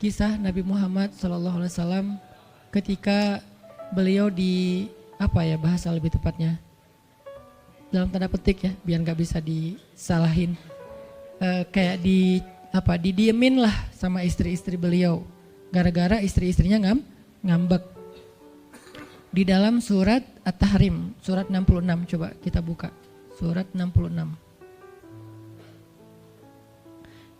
kisah Nabi Muhammad SAW ketika beliau bahasa lebih tepatnya dalam tanda petik ya, biar nggak bisa disalahin, kayak didiemin lah sama istri-istri beliau, gara-gara istri-istrinya ngambek. Di dalam surat At-Tahrim, surat 66, coba kita buka, surat 66.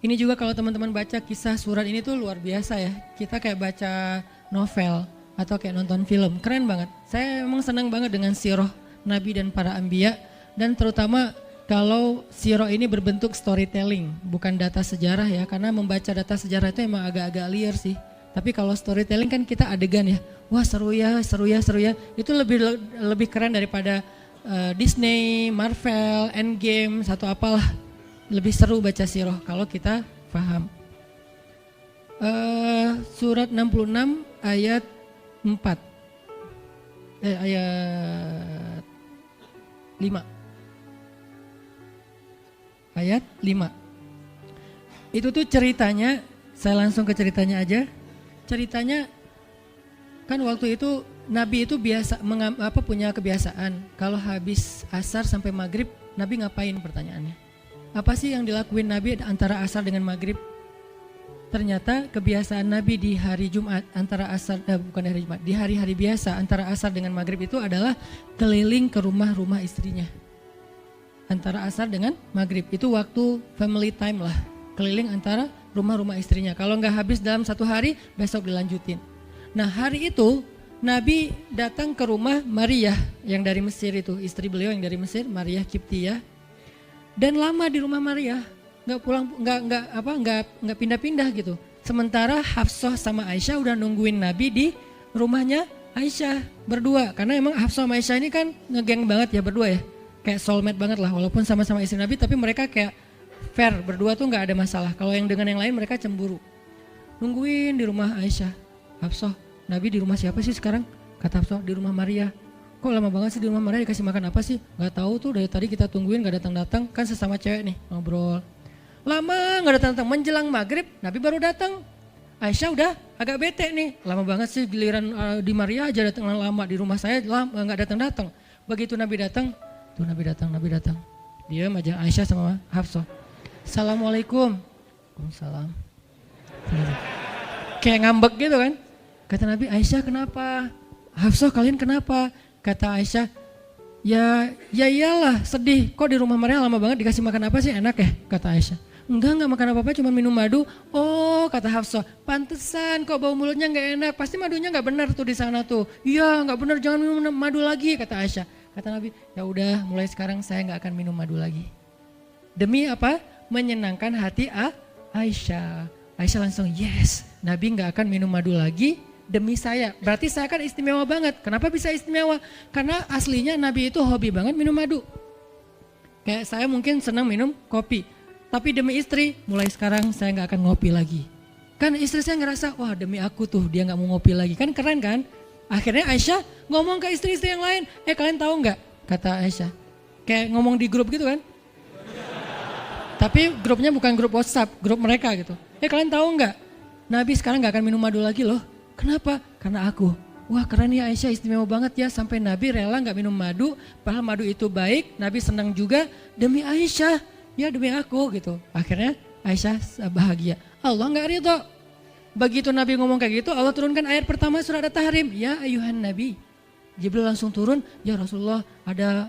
Ini juga kalau teman-teman baca kisah surat ini tuh luar biasa ya, kita kayak baca novel atau kayak nonton film, keren banget. Saya emang senang banget dengan sirah Nabi dan para anbiya, dan terutama kalau sirah ini berbentuk storytelling, bukan data sejarah ya, karena membaca data sejarah itu emang agak-agak liar sih. Tapi kalau storytelling kan kita adegan ya, wah seru ya, itu lebih keren daripada Disney, Marvel, Endgame, atau apalah. Lebih seru baca sirah kalau kita paham. Surat 66 ayat 4, ayat 5. Ayat 5. Itu tuh ceritanya, saya langsung ke ceritanya aja. Ceritanya kan waktu itu Nabi itu punya kebiasaan kalau habis asar sampai maghrib, Nabi ngapain pertanyaannya? Apa sih yang dilakuin Nabi antara asar dengan maghrib? Ternyata kebiasaan Nabi di hari Jumat antara asar, bukan hari Jumat, di hari-hari biasa antara asar dengan maghrib itu adalah keliling ke rumah-rumah istrinya. Antara asar dengan maghrib itu waktu family time lah, keliling antara rumah-rumah istrinya. Kalau nggak habis dalam satu hari, besok dilanjutin. Nah hari itu Nabi datang ke rumah Maria yang dari Mesir itu, istri beliau yang dari Mesir, Maria Kiptiyah, dan lama di rumah Maria, nggak pulang, nggak pindah-pindah gitu. Sementara Hafsah sama Aisyah udah nungguin Nabi di rumahnya Aisyah berdua, karena emang Hafsah sama Aisyah ini kan ngegeng banget ya berdua ya, kayak soulmate banget lah, walaupun sama-sama istri Nabi, tapi mereka kayak fair, berdua tuh nggak ada masalah. Kalau yang dengan yang lain mereka cemburu. Nungguin di rumah Aisyah. Hafsah, Nabi di rumah siapa sih sekarang? Kata Hafsah, di rumah Maria. Kok lama banget sih di rumah Maria, dikasih makan apa sih? Gak tahu tuh, dari tadi kita tungguin gak datang-datang. Kan sesama cewek nih ngobrol. Lama gak datang-datang, menjelang maghrib Nabi baru datang. Aisyah udah agak bete nih, lama banget sih giliran di Maria aja datang lama, di rumah saya lama gak datang-datang. Begitu Nabi datang, tuh Nabi datang. Diam aja Aisyah sama Hafsah. Assalamualaikum. Waalaikumsalam. Kayak ngambek gitu kan. Kata Nabi, Aisyah kenapa? Hafsah kalian kenapa? Kata Aisyah, ya iyalah sedih. Kok di rumah Maria lama banget, dikasih makan apa sih, enak ya? Kata Aisyah. Enggak makan apa-apa, cuma minum madu. Oh kata Hafsah, pantesan kok bau mulutnya gak enak. Pasti madunya gak benar tuh di sana tuh. Iya gak benar, jangan minum madu lagi, kata Aisyah. Kata Nabi, ya udah mulai sekarang saya gak akan minum madu lagi. Demi apa? Menyenangkan hati Aisyah. Aisyah langsung yes, Nabi gak akan minum madu lagi demi saya. Berarti saya kan istimewa banget. Kenapa bisa istimewa? Karena aslinya Nabi itu hobi banget minum madu. Kayak saya mungkin senang minum kopi, tapi demi istri mulai sekarang saya gak akan ngopi lagi. Kan istri saya ngerasa wah demi aku tuh dia gak mau ngopi lagi. Kan keren kan? Akhirnya Aisyah ngomong ke istri-istri yang lain, kalian tahu gak? Kata Aisyah, kayak ngomong di grup gitu kan. Tapi grupnya bukan grup WhatsApp, grup mereka gitu. Kalian tahu nggak? Nabi sekarang nggak akan minum madu lagi loh. Kenapa? Karena aku. Wah keren ya Aisyah, istimewa banget ya. Sampai Nabi rela nggak minum madu, padahal madu itu baik. Nabi senang juga demi Aisyah, ya demi aku gitu. Akhirnya Aisyah bahagia. Allah nggak ridho. Begitu Nabi ngomong kayak gitu, Allah turunkan ayat pertama surat At-Tahrim. Ya ayuhan Nabi. Jibril langsung turun. Ya Rasulullah ada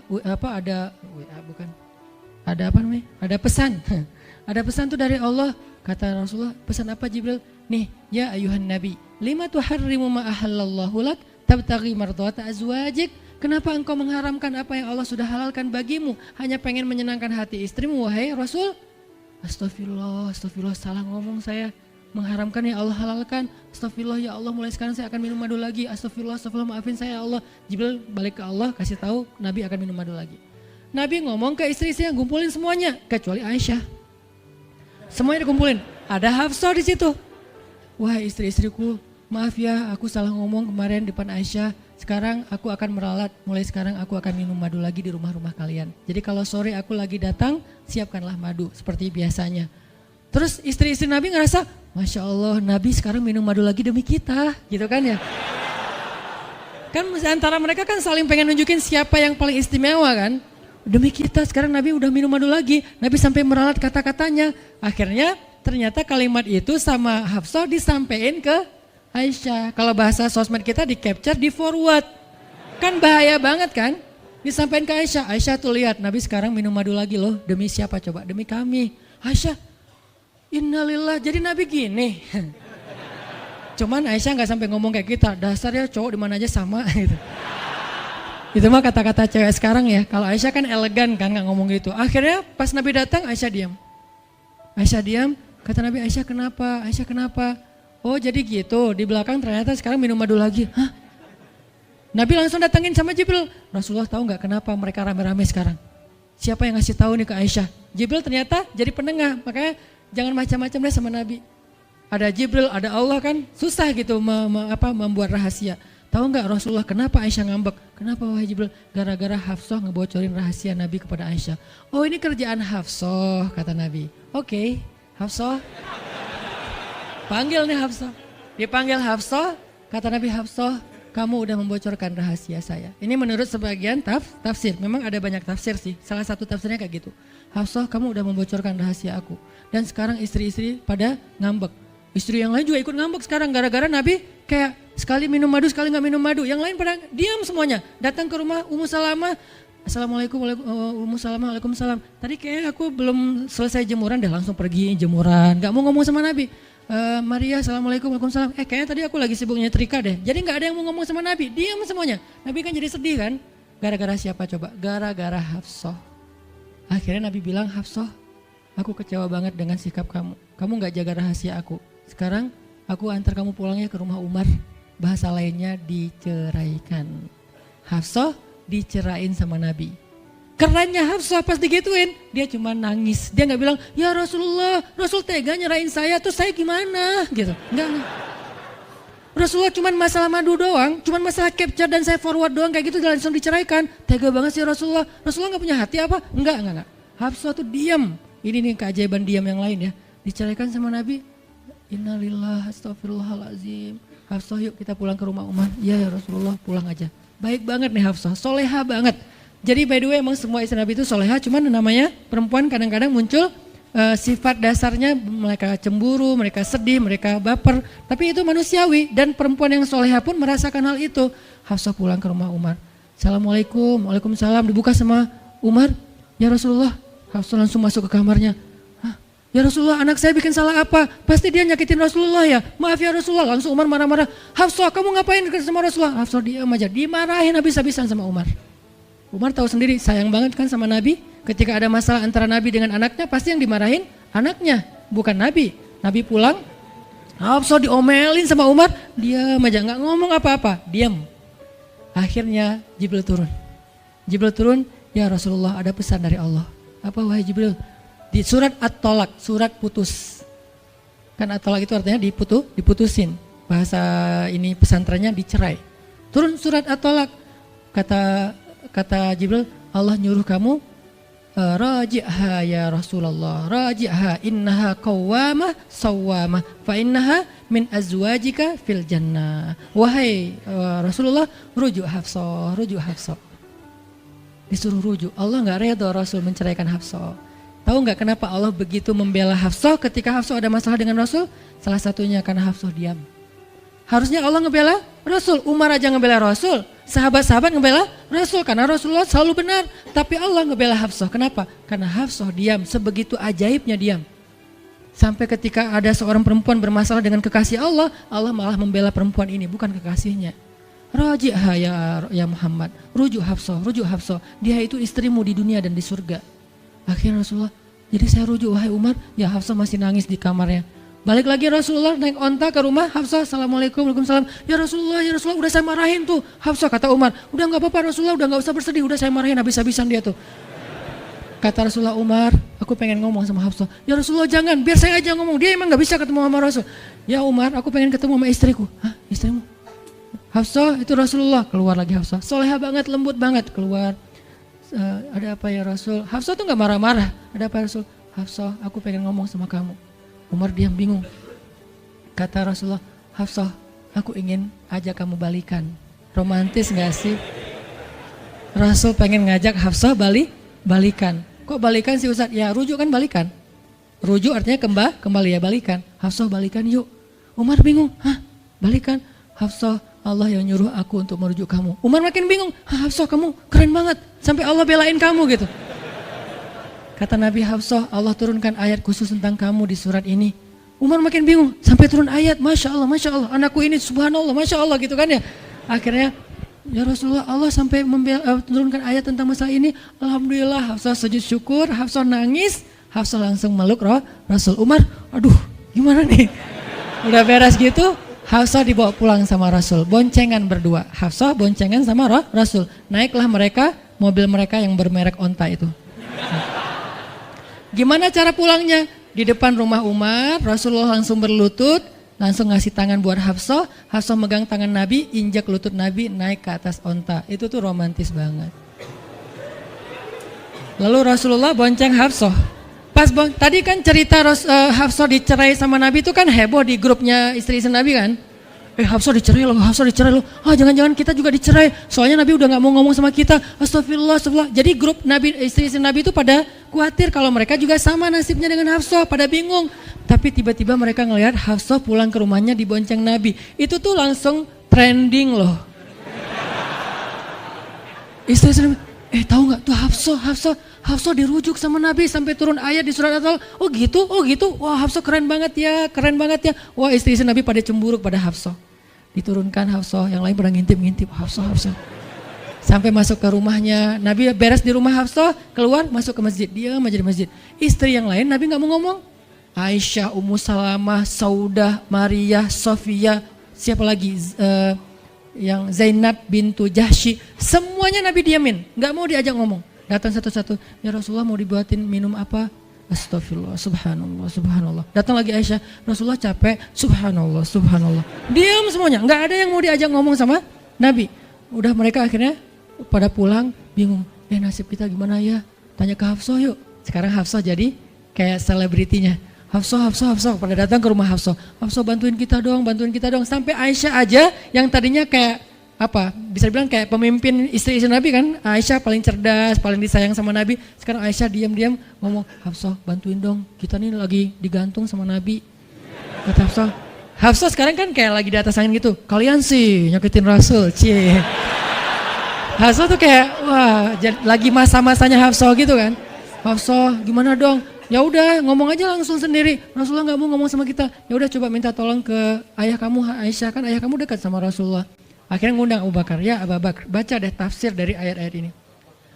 pesan. Ada pesan tuh dari Allah. Kata Rasulullah, pesan apa Jibril? Nih, ya ayuhan Nabi, lima tuharrimu ma ahallallahu lak tabtaghi mardhata azwajik. Kenapa engkau mengharamkan apa yang Allah sudah halalkan bagimu? Hanya pengen menyenangkan hati istrimu, wahai Rasul? Astagfirullah, salah ngomong saya. Mengharamkan ya Allah halalkan. Astagfirullah ya Allah, mulai sekarang saya akan minum madu lagi. Astagfirullah, maafin saya ya Allah. Jibril balik ke Allah, kasih tahu Nabi akan minum madu lagi. Nabi ngomong ke istri-istri yang ngumpulin semuanya, kecuali Aisyah. Semuanya dikumpulin. Ada Hafsah di situ. Wah istri-istriku, maaf ya aku salah ngomong kemarin depan Aisyah. Sekarang aku akan meralat, mulai sekarang aku akan minum madu lagi di rumah-rumah kalian. Jadi kalau sore aku lagi datang, siapkanlah madu seperti biasanya. Terus istri-istri Nabi ngerasa, Masya Allah, Nabi sekarang minum madu lagi demi kita, gitu kan ya. Kan antara mereka kan saling pengen nunjukin siapa yang paling istimewa kan. Demi kita sekarang Nabi udah minum madu lagi, Nabi sampai meralat kata-katanya. Akhirnya ternyata kalimat itu sama Hafsah disampaikan ke Aisyah. Kalau bahasa sosmed kita di capture, di forward. Kan bahaya banget kan. Disampaikan ke Aisyah, Aisyah tuh lihat Nabi sekarang minum madu lagi loh. Demi siapa coba? Demi kami. Aisyah, innalillah, jadi Nabi gini. Cuman Aisyah nggak sampai ngomong kayak kita, dasarnya cowok di mana aja sama gitu. Itu mah kata-kata cewek sekarang ya. Kalau Aisyah kan elegan kan nggak ngomong gitu. Akhirnya pas Nabi datang Aisyah diam. Aisyah diam, kata Nabi, Aisyah kenapa? Aisyah kenapa? Oh jadi gitu, di belakang ternyata sekarang minum madu lagi. Hah? Nabi langsung datangin sama Jibril. Rasulullah tahu nggak kenapa mereka rame-rame sekarang? Siapa yang ngasih tahu nih ke Aisyah? Jibril ternyata jadi penengah, makanya jangan macam-macam deh sama Nabi. Ada Jibril, ada Allah kan, susah gitu membuat rahasia. Tahu nggak Rasulullah kenapa Aisyah ngambek? Kenapa wahai Jibril? Gara-gara Hafsah ngebocorin rahasia Nabi kepada Aisyah. Oh ini kerjaan Hafsah, kata Nabi. Oke, Hafsah. Panggil nih Hafsah. Dipanggil Hafsah, kata Nabi, Hafsah, kamu udah membocorkan rahasia saya. Ini menurut sebagian tafsir. Memang ada banyak tafsir sih. Salah satu tafsirnya kayak gitu. Hafsah, kamu udah membocorkan rahasia aku. Dan sekarang istri-istri pada ngambek. Istri yang lain juga ikut ngambek sekarang. Gara-gara Nabi kayak sekali minum madu, sekali gak minum madu. Yang lain pada diam semuanya. Datang ke rumah Ummu Salamah. Assalamualaikum, Ummu Salamah, waalaikumsalam. Tadi kayak aku belum selesai jemuran, dia langsung pergi jemuran. Gak mau ngomong sama Nabi. Maria, assalamualaikum, waalaikumsalam. Kayaknya tadi aku lagi sibuk nyetrika deh. Jadi gak ada yang mau ngomong sama Nabi, diam semuanya. Nabi kan jadi sedih kan. Gara-gara siapa coba? Gara-gara Hafsah. Akhirnya Nabi bilang, Hafsah, aku kecewa banget dengan sikap kamu. Kamu gak jaga rahasia aku. Sekarang aku antar kamu pulangnya ke rumah Umar. Bahasa lainnya diceraikan. Hafsah dicerain sama Nabi. Kerennya Hafsah pas digituin, dia cuma nangis. Dia nggak bilang, ya Rasulullah, Rasul tega nyerahin saya, terus saya gimana? Gitu. Enggak. Rasulullah cuma masalah madu doang, cuma masalah capture dan saya forward doang kayak gitu langsung diceraikan. Tega banget sih Rasulullah. Rasulullah nggak punya hati apa? Enggak. Hafsah tuh diam. Ini nih keajaiban diam yang lain ya. Diceraikan sama Nabi. Innalillah, astagfirullahaladzim. Hafsah yuk kita pulang ke rumah Umar. Iya ya Rasulullah, pulang aja. Baik banget nih Hafsah, soleha banget. Jadi by the way emang semua istri Nabi itu soleha, cuman namanya perempuan kadang-kadang muncul sifat dasarnya mereka cemburu, mereka sedih, mereka baper. Tapi itu manusiawi dan perempuan yang soleha pun merasakan hal itu. Hafsah pulang ke rumah Umar. Assalamualaikum, waalaikumsalam, dibuka sama Umar. Ya Rasulullah, Hafsah langsung masuk ke kamarnya. Hah? Ya Rasulullah, anak saya bikin salah apa? Pasti dia nyakitin Rasulullah ya. Maaf ya Rasulullah, langsung Umar marah-marah. Hafsah, kamu ngapain sama Rasulullah? Hafsah diam aja, dimarahin habis-habisan sama Umar. Umar tahu sendiri sayang banget kan sama Nabi. Ketika ada masalah antara Nabi dengan anaknya pasti yang dimarahin anaknya, bukan Nabi. Nabi pulang, Hafsah diomelin sama Umar, diam aja nggak ngomong apa-apa, diam. Akhirnya Jibril turun. Jibril turun, ya Rasulullah ada pesan dari Allah. Apa wahai Jibril? Di surat At-Tolak, surat putus. Kan At-Tolak itu artinya diputusin. Bahasa ini pesantrennya dicerai. Turun surat At-Tolak. Kata Jibril, Allah nyuruh kamu raji'ha ya Rasulullah, raji'ha innaha qawwamah sawwamah fa innaha min azwajika fil jannah. Wahai Rasulullah, rujuk Hafsah. Disuruh rujuk. Allah enggak redha Rasul menceraikan Hafsah. Tahu enggak kenapa Allah begitu membela Hafsah ketika Hafsah ada masalah dengan Rasul? Salah satunya karena Hafsah diam. Harusnya Allah ngebela Rasul, Umar aja ngebela Rasul, sahabat-sahabat ngebela Rasul karena Rasulullah selalu benar. Tapi Allah ngebela Hafsah, kenapa? Karena Hafsah diam, sebegitu ajaibnya diam. Sampai ketika ada seorang perempuan bermasalah dengan kekasih Allah, Allah malah membela perempuan ini, bukan kekasihnya. Raji'ha ya Muhammad, rujuk Hafsah, dia itu istrimu di dunia dan di surga. Akhirnya Rasulullah, jadi saya rujuk wahai Umar, ya Hafsah masih nangis di kamarnya. Balik lagi Rasulullah naik onta ke rumah Hafsah, assalamualaikum, waalaikumsalam. Ya Rasulullah, udah saya marahin tuh. Hafsah kata Umar, udah gak apa-apa Rasulullah, udah gak usah bersedih, udah saya marahin habis-habisan dia tuh. Kata Rasulullah, Umar, aku pengen ngomong sama Hafsah. Ya Rasulullah jangan, biar saya aja ngomong, dia emang gak bisa ketemu sama Rasul. Ya Umar, aku pengen ketemu sama istriku. Hah, istrimu? Hafsah, itu Rasulullah. Keluar lagi Hafsah, soleha banget, lembut banget, keluar. Ada apa ya Rasul? Hafsah tuh gak marah-marah. Ada apa ya Rasul? Hafsah, aku pengen ngomong sama kamu. Umar diam bingung. Kata Rasulullah, Hafsah, aku ingin ajak kamu balikan. Romantis gak sih? Rasul pengen ngajak Hafsah balikan. Kok balikan sih Ustaz? Ya rujuk kan balikan. Rujuk artinya kembali ya balikan. Hafsah balikan yuk. Umar bingung, hah balikan? Hafsah, Allah yang nyuruh aku untuk merujuk kamu. Umar makin bingung, Hafsah kamu keren banget. Sampai Allah belain kamu gitu. Kata Nabi, Hafsah, Allah turunkan ayat khusus tentang kamu di surat ini. Umar makin bingung, sampai turun ayat, Masya Allah, anakku ini subhanallah, Masya Allah gitu kan ya. Akhirnya, ya Rasulullah, Allah sampai menurunkan ayat tentang masalah ini. Alhamdulillah, Hafsah sujud syukur, Hafsah nangis, Hafsah langsung meluk Rasul. Umar, aduh gimana nih? Udah beres gitu, Hafsah dibawa pulang sama Rasul, boncengan berdua. Hafsah boncengan sama Rasul. Naiklah mereka, mobil mereka yang bermerek onta itu. Gimana cara pulangnya? Di depan rumah Umar, Rasulullah langsung berlutut, langsung ngasih tangan buat Hafsah. Hafsah megang tangan Nabi, injak lutut Nabi, naik ke atas onta. Itu tuh romantis banget. Lalu Rasulullah bonceng Hafsah. Tadi kan cerita Hafsah dicerai sama Nabi itu kan heboh di grupnya istri-istri Nabi kan. Hafsah dicerai loh. Jangan-jangan kita juga dicerai. Soalnya Nabi udah gak mau ngomong sama kita. Astagfirullah. Jadi grup Nabi, istri-istri Nabi itu pada khawatir kalau mereka juga sama nasibnya dengan Hafsah. Pada bingung. Tapi tiba-tiba mereka ngelihat Hafsah pulang ke rumahnya dibonceng Nabi. Itu tuh langsung trending loh. Istri-istri Nabi, tahu nggak tuh Hafsah dirujuk sama Nabi sampai turun ayat di surat At-Talaq. Oh gitu. Wah Hafsah keren banget ya. Wah istri-istri Nabi pada cemburu pada Hafsah. Diturunkan Hafsah, yang lain pada ngintip Hafsah. Sampai masuk ke rumahnya, Nabi beres di rumah Hafsah, keluar masuk ke masjid, diam aja di masjid. Istri yang lain Nabi nggak mau ngomong. Aisyah, Ummu Salamah, Saudah, Maria, Sofia, siapa lagi? Yang Zainab bintu Jahsy, semuanya Nabi diamin, nggak mau diajak ngomong. Datang satu-satu, ya Rasulullah mau dibuatin minum apa? Astagfirullah, subhanallah. Datang lagi Aisyah, Rasulullah capek, subhanallah. Diam semuanya, nggak ada yang mau diajak ngomong sama Nabi. Udah mereka akhirnya pada pulang, bingung. Nasib kita gimana ya? Tanya ke Hafsah yuk. Sekarang Hafsah jadi kayak selebritinya. Hafsah, pada datang ke rumah Hafsah. Hafsah bantuin kita dong. Sampai Aisyah aja yang tadinya kayak bisa dibilang kayak pemimpin istri-istri Nabi kan. Aisyah paling cerdas, paling disayang sama Nabi. Sekarang Aisyah diam-diam ngomong, Hafsah bantuin dong, kita nih lagi digantung sama Nabi. Kata Hafsah sekarang kan kayak lagi di atas angin gitu. Kalian sih nyakitin Rasul, cie. Hafsah tuh kayak wah lagi masa-masanya Hafsah gitu kan. Hafsah gimana dong? Ya udah ngomong aja langsung sendiri. Rasulullah nggak mau ngomong sama kita. Ya udah coba minta tolong ke ayah kamu Aisyah, kan ayah kamu dekat sama Rasulullah. Akhirnya ngundang Abu Bakar. Ya Abu Bakar, baca deh tafsir dari ayat-ayat ini.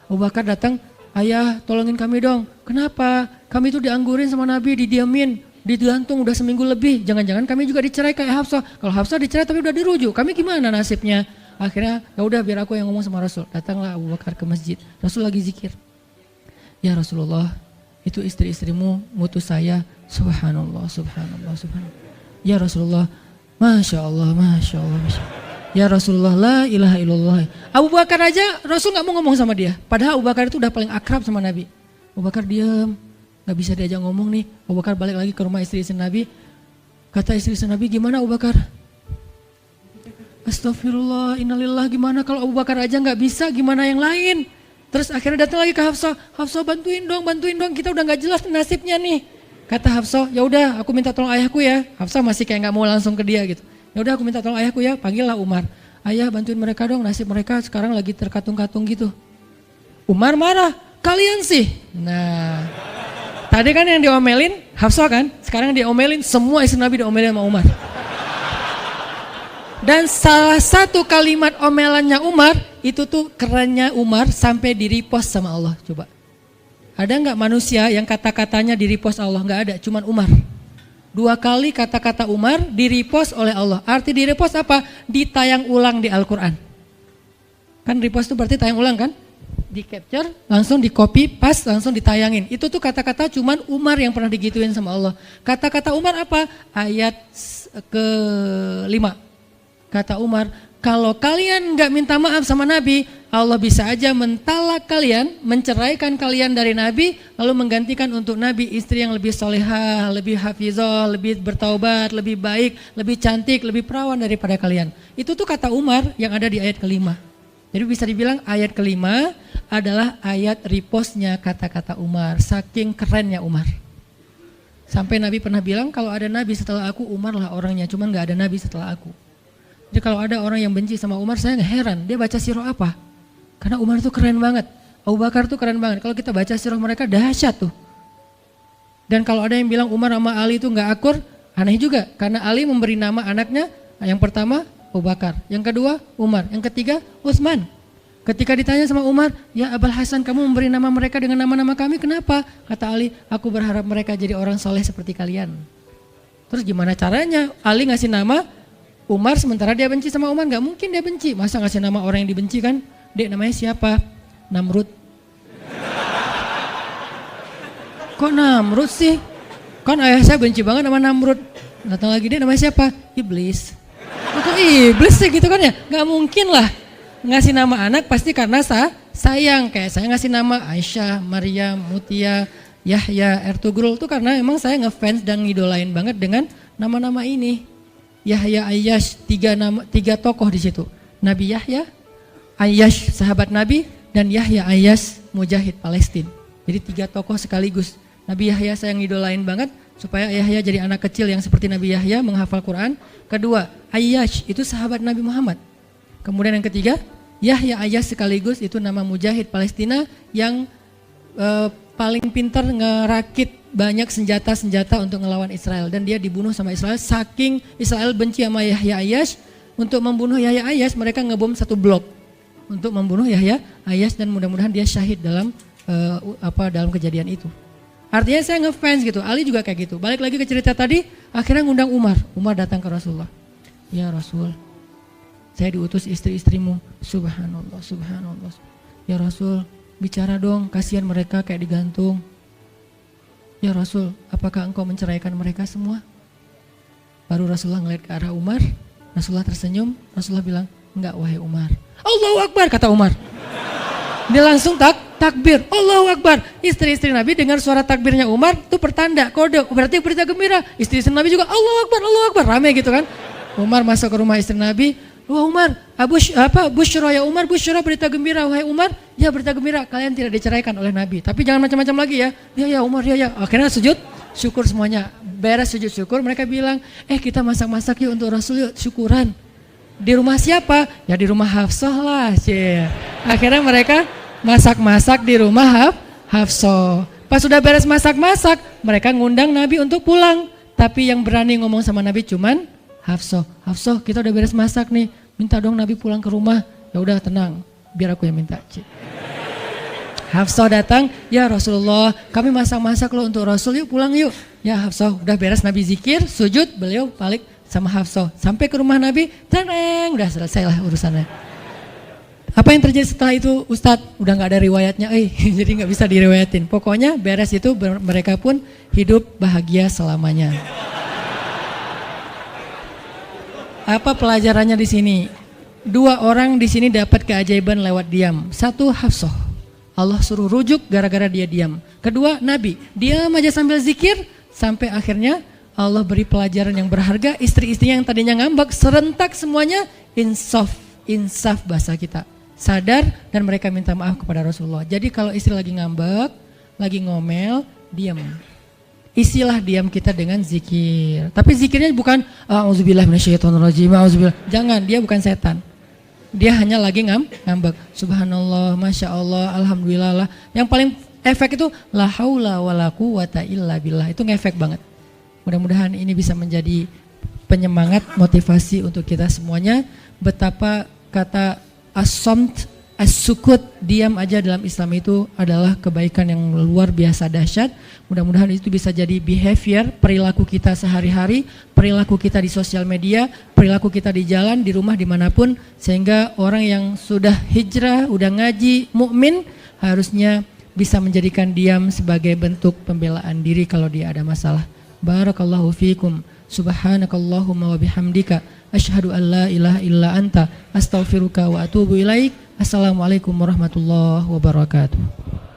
Abu Bakar datang, ayah tolongin kami dong. Kenapa? Kami tuh dianggurin sama Nabi, didiamin, digantung udah seminggu lebih. Jangan-jangan kami juga dicerai kayak Hafsah. Kalau Hafsah dicerai tapi udah dirujuk, kami gimana nasibnya? Akhirnya ya udah biar aku yang ngomong sama Rasul. Datanglah Abu Bakar ke masjid. Rasul lagi zikir. Ya Rasulullah, itu istri-istrimu mutus saya. Subhanallah. Ya Rasulullah, Masya Allah. Ya Rasulullah, la ilaha illallah. Abu Bakar aja Rasul gak mau ngomong sama dia. Padahal Abu Bakar itu udah paling akrab sama Nabi. Abu Bakar diam, gak bisa diajak ngomong nih. Abu Bakar balik lagi ke rumah istri-istri Nabi. Kata istri-istri Nabi, gimana Abu Bakar? Astagfirullah, innalillah, gimana kalau Abu Bakar aja gak bisa, gimana yang lain? Terus akhirnya datang lagi ke Hafsah. Hafsah bantuin dong, kita udah gak jelas nasibnya nih. Kata Hafsah, ya udah aku minta tolong ayahku ya. Hafsah masih kayak gak mau langsung ke dia gitu. Ya udah aku minta tolong ayahku ya, panggillah Umar. Ayah bantuin mereka dong, nasib mereka sekarang lagi terkatung-katung gitu. Umar marah, kalian sih. Nah, tadi kan yang diomelin Hafsah kan, sekarang diomelin semua istri Nabi diomelin sama Umar. Dan salah satu kalimat omelannya Umar, itu tuh kerennya Umar sampai di-repost sama Allah. Coba, ada nggak manusia yang kata-katanya di-repost Allah? Nggak ada, cuman Umar. 2 kali kata-kata Umar di-repost oleh Allah. Arti di-repost apa? Ditayang ulang di Al-Quran. Kan repost itu berarti tayang ulang kan? Di capture, langsung di copy, paste, langsung ditayangin. Itu tuh kata-kata cuman Umar yang pernah digituin sama Allah. Kata-kata Umar apa? Ayat ke-5. Kata Umar, Kalau kalian nggak minta maaf sama Nabi, Allah bisa aja mentalak kalian, menceraikan kalian dari Nabi, lalu menggantikan untuk Nabi istri yang lebih solehah, lebih hafizah, lebih bertaubat, lebih baik, lebih cantik, lebih perawan daripada kalian. Itu tuh kata Umar yang ada di ayat kelima. Jadi bisa dibilang ayat kelima adalah ayat repostnya kata-kata Umar, saking kerennya Umar. Sampai Nabi pernah bilang kalau ada Nabi setelah aku, Umar lah orangnya, cuman gak ada Nabi setelah aku. Jadi kalau ada orang yang benci sama Umar, saya heran, dia baca sirah apa? Karena Umar tuh keren banget, Abu Bakar tuh keren banget. Kalau kita baca sirah mereka dahsyat tuh. Dan kalau ada yang bilang Umar sama Ali itu gak akur, aneh juga. Karena Ali memberi nama anaknya, yang pertama Abu Bakar, yang kedua Umar, yang ketiga Utsman. Ketika ditanya sama Umar, ya Abul Hasan kamu memberi nama mereka dengan nama-nama kami, kenapa? Kata Ali, aku berharap mereka jadi orang soleh seperti kalian. Terus gimana caranya Ali ngasih nama Umar sementara dia benci sama Umar? Gak mungkin dia benci, masa ngasih nama orang yang dibenci kan? Dek namanya siapa? Namrud. Kok Namrud sih? Kan ayah saya benci banget sama Namrud. Datang lagi, dek namanya siapa? Iblis. Kok iblis sih gitu kan ya? Gak mungkin lah. Ngasih nama anak pasti karena sayang. Kayak saya ngasih nama Aisyah, Maryam, Mutia, Yahya, Ertugrul itu karena emang saya ngefans dan ngidolain banget dengan nama-nama ini. Yahya, Ayyash, tiga tokoh di situ. Nabi Yahya, Ayyash sahabat Nabi, dan Yahya Ayyash mujahid Palestina. Jadi 3 tokoh sekaligus. Nabi Yahya saya ngidolain banget supaya Yahya jadi anak kecil yang seperti Nabi Yahya menghafal Quran. Kedua, Ayyash itu sahabat Nabi Muhammad. Kemudian yang ketiga, Yahya Ayyash sekaligus itu nama mujahid Palestina yang paling pintar ngerakit banyak senjata-senjata untuk ngelawan Israel, dan dia dibunuh sama Israel. Saking Israel benci sama Yahya Ayyash, untuk membunuh Yahya Ayyash mereka ngebom 1 blok untuk membunuh Yahya Ayyash, dan mudah-mudahan dia syahid dalam dalam kejadian itu. Artinya saya ngefans gitu. Ali juga kayak gitu. Balik lagi ke cerita tadi, akhirnya ngundang Umar. Umar datang ke Rasulullah. Ya Rasul, saya diutus istri-istrimu. Subhanallah, subhanallah. Ya Rasul, bicara dong, kasihan mereka kayak digantung. Ya Rasul, apakah engkau menceraikan mereka semua? Baru Rasulullah ngeliat ke arah Umar, Rasulullah tersenyum, Rasulullah bilang, enggak wahai Umar. Allahu Akbar, kata Umar. Dia langsung takbir, Allahu Akbar. Istri-istri Nabi dengar suara takbirnya Umar, itu pertanda, kode, berarti berita gembira. Istri-istri Nabi juga Allahu Akbar, rame gitu kan. Umar masuk ke rumah istri Nabi, wah Umar, busyra ya Umar, busyra berita gembira, wahai Umar, ya berita gembira, kalian tidak diceraikan oleh Nabi. Tapi jangan macam-macam lagi ya. Ya Umar, ya. Akhirnya sujud syukur semuanya. Beres sujud syukur, mereka bilang, kita masak-masak yuk untuk Rasul yuk, syukuran. Di rumah siapa? Ya di rumah Hafsah lah. Akhirnya mereka masak-masak di rumah Hafsah. Pas sudah beres masak-masak, mereka ngundang Nabi untuk pulang. Tapi yang berani ngomong sama Nabi cuman Hafsah. Hafsah, kita udah beres masak nih, minta dong Nabi pulang ke rumah. Ya udah tenang, biar aku yang minta. Hafsah datang, ya Rasulullah, kami masak-masak loh untuk Rasul, yuk pulang yuk. Ya Hafsah, udah beres Nabi zikir, sujud, beliau balik sama Hafsah. Sampai ke rumah Nabi, tenang, udah selesai lah urusannya. Apa yang terjadi setelah itu Ustadz? Udah gak ada riwayatnya, jadi gak bisa diriwayatin. Pokoknya beres itu mereka pun hidup bahagia selamanya. Apa pelajarannya di sini? 2 orang di sini dapat keajaiban lewat diam. 1 Hafsah, Allah suruh rujuk gara-gara dia diam. Kedua Nabi, diam aja sambil zikir, sampai akhirnya Allah beri pelajaran yang berharga. Istri-istri yang tadinya ngambek serentak semuanya insaf bahasa kita, sadar dan mereka minta maaf kepada Rasulullah. Jadi kalau istri lagi ngambek, lagi ngomel, diam. Isilah diam kita dengan zikir. Tapi zikirnya bukan auzubillah minasyaitonirrajim, auzubillah. Jangan, dia bukan setan. Dia hanya lagi ngambek. Subhanallah, Masya Allah, Alhamdulillah. Yang paling efek itu la haula wala quwata illa billah. Itu ngefek banget. Mudah-mudahan ini bisa menjadi penyemangat, motivasi untuk kita semuanya. Betapa kata as-samt, as-sukut, diam aja dalam Islam itu adalah kebaikan yang luar biasa dahsyat. Mudah-mudahan itu bisa jadi behavior, perilaku kita sehari-hari, perilaku kita di sosial media, perilaku kita di jalan, di rumah, dimanapun. Sehingga orang yang sudah hijrah, udah ngaji, mukmin, harusnya bisa menjadikan diam sebagai bentuk pembelaan diri kalau dia ada masalah. Barakallahu fikum. Subhanakallahumma wa bihamdika asyhadu an la ilaha illa anta astaghfiruka wa atubu ilaik. Assalamualaikum warahmatullahi wabarakatuh.